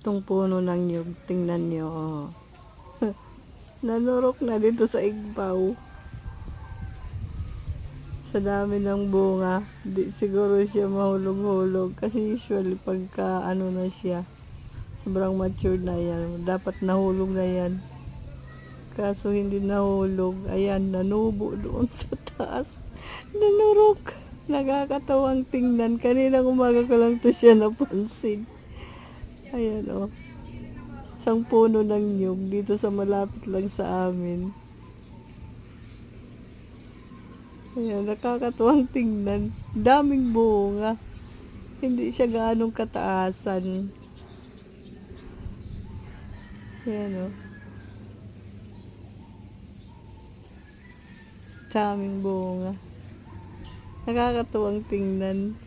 Itong puno ng niyog, tingnan nyo. Oh. Nanurok na dito sa igbaw. Sa dami ng bunga, di siguro siya mahulog-hulog. Kasi usually pagka ano na siya, sobrang mature na yan. Dapat nahulog na yan. Kaso hindi nahulog. Ayan, nanubo doon sa taas. Nanurok. Nakakatawang tingnan. Kaninang umaga ko lang to siya napansin. Ayan o. Isang puno ng nyug dito sa malapit lang sa amin. Ayan, nakakatuwang tingnan. Daming bunga. Hindi siya ganong kataasan. Ayan o. Daming bunga. Nakakatuwang tingnan.